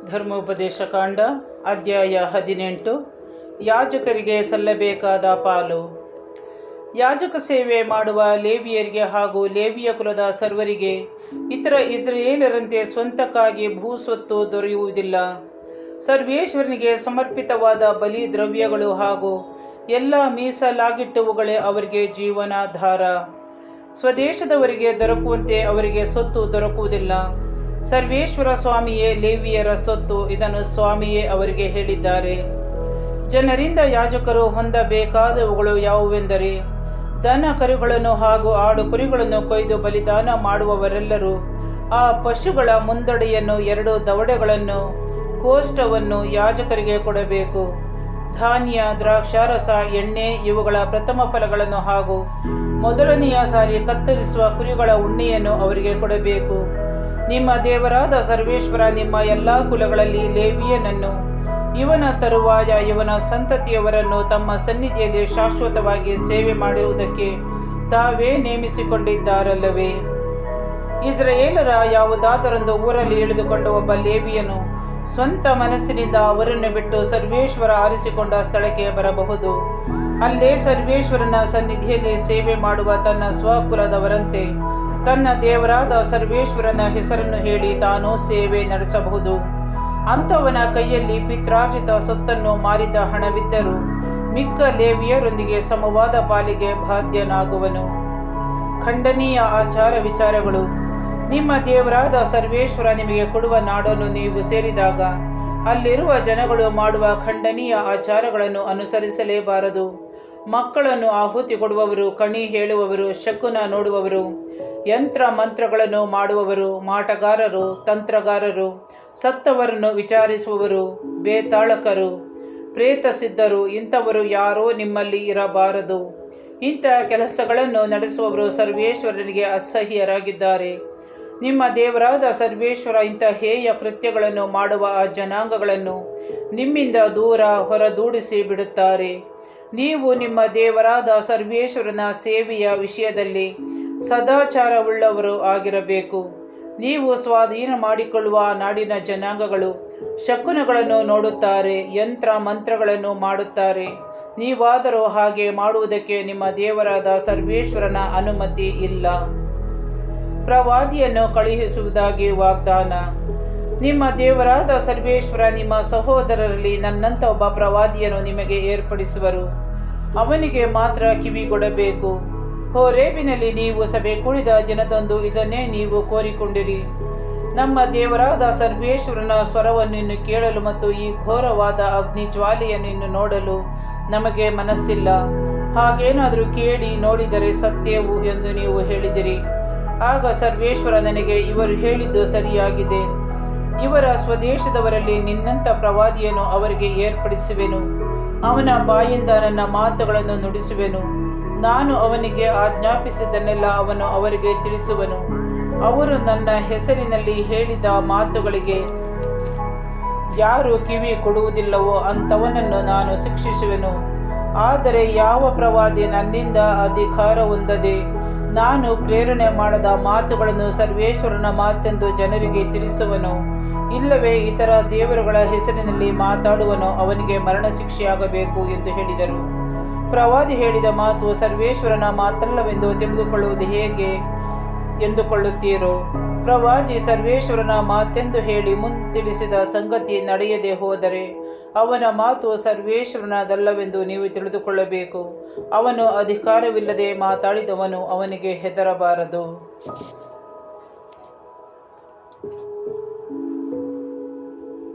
ಧರ್ಮೋಪದೇಶ ಕಾಂಡ ಅಧ್ಯಾಯ 18. ಯಾಜಕರಿಗೆ ಸಲ್ಲಬೇಕಾದ ಪಾಲು. ಯಾಜಕ ಸೇವೆ ಮಾಡುವ ಲೇವಿಯರಿಗೆ ಹಾಗೂ ಲೇವಿಯ ಕುಲದ ಸರ್ವರಿಗೆ ಇತರ ಇಸ್ರಾಯೇಲರಂತೆ ಸ್ವಂತಕ್ಕಾಗಿ ಭೂಸ್ವತ್ತು ದೊರೆಯುವುದಿಲ್ಲ. ಸರ್ವೇಶ್ವರನಿಗೆ ಸಮರ್ಪಿತವಾದ ಬಲಿ ದ್ರವ್ಯಗಳು ಹಾಗೂ ಎಲ್ಲ ಮೀಸಲಾಗಿಟ್ಟವುಗಳೇ ಅವರಿಗೆ ಜೀವನಾಧಾರ. ಸ್ವದೇಶದವರಿಗೆ ದೊರಕುವಂತೆ ಅವರಿಗೆ ಸ್ವತ್ತು ದೊರಕುವುದಿಲ್ಲ. ಸರ್ವೇಶ್ವರ ಸ್ವಾಮಿಯೇ ಲೇವಿಯರ ಸ್ವತ್ತು, ಇದನ್ನು ಸ್ವಾಮಿಯೇ ಅವರಿಗೆ ಹೇಳಿದ್ದಾರೆ. ಜನರಿಂದ ಯಾಜಕರು ಹೊಂದಬೇಕಾದವುಗಳು ಯಾವುವೆಂದರೆ, ದನ ಕರುಗಳನ್ನು ಹಾಗೂ ಆಡು ಕುರಿಗಳನ್ನು ಕೊಯ್ದು ಬಲಿದಾನ ಮಾಡುವವರೆಲ್ಲರೂ ಆ ಪಶುಗಳ ಮುಂದಡೆಯನ್ನು, 2 ದವಡೆಗಳನ್ನು, ಕೋಷ್ಟವನ್ನು ಯಾಜಕರಿಗೆ ಕೊಡಬೇಕು. ಧಾನ್ಯ, ದ್ರಾಕ್ಷಾರಸ, ಎಣ್ಣೆ ಇವುಗಳ ಪ್ರಥಮ ಫಲಗಳನ್ನು ಹಾಗೂ ಮೊದಲನೆಯ ಸಾರಿ ಕತ್ತರಿಸುವ ಕುರಿಗಳ ಉಣ್ಣೆಯನ್ನು ಅವರಿಗೆ ಕೊಡಬೇಕು. ನಿಮ್ಮ ದೇವರಾದ ಸರ್ವೇಶ್ವರ ನಿಮ್ಮ ಎಲ್ಲ ಕುಲಗಳಲ್ಲಿ ಲೇವಿಯನನ್ನು, ಇವನ ತರುವಾಯ ಇವನ ಸಂತತಿಯವರನ್ನು ತಮ್ಮ ಸನ್ನಿಧಿಯಲ್ಲಿ ಶಾಶ್ವತವಾಗಿ ಸೇವೆ ಮಾಡುವುದಕ್ಕೆ ತಾವೇ ನೇಮಿಸಿಕೊಂಡಿದ್ದಾರಲ್ಲವೇ? ಇಸ್ರಾಯೇಲರ ಯಾವುದಾದರೊಂದು ಊರಲ್ಲಿ ಇಳಿದುಕೊಂಡ ಒಬ್ಬ ಲೇವಿಯನು ಸ್ವಂತ ಮನಸ್ಸಿನಿಂದ ಅವರನ್ನು ಬಿಟ್ಟು ಸರ್ವೇಶ್ವರ ಆರಿಸಿಕೊಂಡ ಸ್ಥಳಕ್ಕೆ ಬರಬಹುದು. ಅಲ್ಲೇ ಸರ್ವೇಶ್ವರನ ಸನ್ನಿಧಿಯಲ್ಲಿ ಸೇವೆ ಮಾಡುವ ತನ್ನ ಸ್ವಕುಲದವರಂತೆ ತನ್ನ ದೇವರಾದ ಸರ್ವೇಶ್ವರನ ಹೆಸರನ್ನು ಹೇಳಿ ತಾನು ಸೇವೆ ನಡೆಸಬಹುದು. ಅಂಥವನ ಕೈಯಲ್ಲಿ ಪಿತ್ರಾರ್ಜಿತ ಸೊತ್ತನ್ನು ಮಾರಿದ ಹಣವಿದ್ದರೂ ಮಿಕ್ಕ ಲೇವಿಯರೊಂದಿಗೆ ಸಮವಾದ ಪಾಲಿಗೆ ಬಾಧ್ಯನಾಗುವನು. ಖಂಡನೀಯ ಆಚಾರ ವಿಚಾರಗಳು. ನಿಮ್ಮ ದೇವರಾದ ಸರ್ವೇಶ್ವರ ನಿಮಗೆ ಕೊಡುವ ನಾಡನ್ನು ನೀವು ಸೇರಿದಾಗ ಅಲ್ಲಿರುವ ಜನಗಳು ಮಾಡುವ ಖಂಡನೀಯ ಆಚಾರಗಳನ್ನು ಅನುಸರಿಸಲೇಬಾರದು. ಮಕ್ಕಳನ್ನು ಆಹುತಿ ಕೊಡುವವರು, ಕಣಿ ಹೇಳುವವರು, ಶಕುನ ನೋಡುವವರು, ಯಂತ್ರ ಮಂತ್ರಗಳನ್ನು ಮಾಡುವವರು, ಮಾಟಗಾರರು, ತಂತ್ರಗಾರರು, ಸತ್ತವರನ್ನು ವಿಚಾರಿಸುವವರು, ಬೇತಾಳಕರು, ಪ್ರೇತಸಿದ್ಧರು ಇಂಥವರು ಯಾರೂ ನಿಮ್ಮಲ್ಲಿ ಇರಬಾರದು. ಇಂಥ ಕೆಲಸಗಳನ್ನು ನಡೆಸುವವರು ಸರ್ವೇಶ್ವರನಿಗೆ ಅಸಹ್ಯರಾಗಿದ್ದಾರೆ. ನಿಮ್ಮ ದೇವರಾದ ಸರ್ವೇಶ್ವರ ಇಂಥ ಹೇಯ ಕೃತ್ಯಗಳನ್ನು ಮಾಡುವ ಆ ಜನಾಂಗಗಳನ್ನು ನಿಮ್ಮಿಂದ ದೂರ ಹೊರದೂಡಿಸಿ ಬಿಡುತ್ತಾರೆ. ನೀವು ನಿಮ್ಮ ದೇವರಾದ ಸರ್ವೇಶ್ವರನ ಸೇವೆಯ ವಿಷಯದಲ್ಲಿ ಸದಾಚಾರವುಳ್ಳವರು ಆಗಿರಬೇಕು. ನೀವು ಸ್ವಾಧೀನ ಮಾಡಿಕೊಳ್ಳುವ ನಾಡಿನ ಜನಾಂಗಗಳು ಶಕುನಗಳನ್ನು ನೋಡುತ್ತಾರೆ, ಯಂತ್ರ ಮಂತ್ರಗಳನ್ನು ಮಾಡುತ್ತಾರೆ. ನೀವಾದರೂ ಹಾಗೆ ಮಾಡುವುದಕ್ಕೆ ನಿಮ್ಮ ದೇವರಾದ ಸರ್ವೇಶ್ವರನ ಅನುಮತಿ ಇಲ್ಲ. ಪ್ರವಾದಿಯನ್ನು ಕಳುಹಿಸುವುದಾಗಿ ವಾಗ್ದಾನ. ನಿಮ್ಮ ದೇವರಾದ ಸರ್ವೇಶ್ವರ ನಿಮ್ಮ ಸಹೋದರರಲ್ಲಿ ನನ್ನಂಥ ಒಬ್ಬ ಪ್ರವಾದಿಯನ್ನು ನಿಮಗೆ ಏರ್ಪಡಿಸುವರು. ಅವನಿಗೆ ಮಾತ್ರ ಕಿವಿಗೊಡಬೇಕು. ಹೋರೇಬಿನಲ್ಲಿ ನೀವು ಸಭೆ ಕುಳಿದ ದಿನದಂದು ಇದನ್ನೇ ನೀವು ಕೋರಿಕೊಂಡಿರಿ. ನಮ್ಮ ದೇವರಾದ ಸರ್ವೇಶ್ವರನ ಸ್ವರವನ್ನು ಕೇಳಲು ಮತ್ತು ಈ ಘೋರವಾದ ಅಗ್ನಿ ಜ್ವಾಲೆಯನ್ನು ನೋಡಲು ನಮಗೆ ಮನಸ್ಸಿಲ್ಲ. ಹಾಗೇನಾದರೂ ಕೇಳಿ ನೋಡಿದರೆ ಸತ್ಯವು ಎಂದು ನೀವು ಹೇಳಿದಿರಿ. ಆಗ ಸರ್ವೇಶ್ವರ ನನಗೆ, ಇವರು ಹೇಳಿದ್ದು ಸರಿಯಾಗಿದೆ. ಇವರ ಸ್ವದೇಶದವರಲ್ಲಿ ನಿನ್ನಂಥ ಪ್ರವಾದಿಯನ್ನು ಅವರಿಗೆ ಏರ್ಪಡಿಸುವೆನು. ಅವನ ಬಾಯಿಂದ ನನ್ನ ಮಾತುಗಳನ್ನು ನುಡಿಸುವೆನು. ನಾನು ಅವನಿಗೆ ಆಜ್ಞಾಪಿಸಿದ್ದನ್ನೆಲ್ಲ ಅವನು ಅವರಿಗೆ ತಿಳಿಸುವನು. ಅವರು ನನ್ನ ಹೆಸರಿನಲ್ಲಿ ಹೇಳಿದ ಮಾತುಗಳಿಗೆ ಯಾರು ಕಿವಿ ಕೊಡುವುದಿಲ್ಲವೋ ಅಂಥವನನ್ನು ನಾನು ಶಿಕ್ಷಿಸುವೆನು. ಆದರೆ ಯಾವ ಪ್ರವಾದಿ ನನ್ನಿಂದ ಅಧಿಕಾರ ಹೊಂದದೆ ನಾನು ಪ್ರೇರಣೆ ಮಾಡದ ಮಾತುಗಳನ್ನು ಸರ್ವೇಶ್ವರನ ಮಾತೆಂದು ಜನರಿಗೆ ತಿಳಿಸುವನು, ಇಲ್ಲವೇ ಇತರ ದೇವರುಗಳ ಹೆಸರಿನಲ್ಲಿ ಮಾತಾಡುವನೋ ಅವನಿಗೆ ಮರಣ ಶಿಕ್ಷೆಯಾಗಬೇಕು ಎಂದು ಹೇಳಿದರು. ಪ್ರವಾದಿ ಹೇಳಿದ ಮಾತು ಸರ್ವೇಶ್ವರನ ಮಾತಲ್ಲವೆಂದು ತಿಳಿದುಕೊಳ್ಳುವುದು ಹೇಗೆ ಎಂದುಕೊಳ್ಳುತ್ತೀರೋ? ಪ್ರವಾದಿ ಸರ್ವೇಶ್ವರನ ಮಾತೆಂದು ಹೇಳಿ ಮುಂತಿಳಿಸಿದ ಸಂಗತಿ ನಡೆಯದೆ ಹೋದರೆ ಅವನ ಮಾತು ಸರ್ವೇಶ್ವರನದಲ್ಲವೆಂದು ನೀವು ತಿಳಿದುಕೊಳ್ಳಬೇಕು. ಅವನು ಅಧಿಕಾರವಿಲ್ಲದೆ ಮಾತಾಡಿದವನು, ಅವನಿಗೆ ಹೆದರಬಾರದು.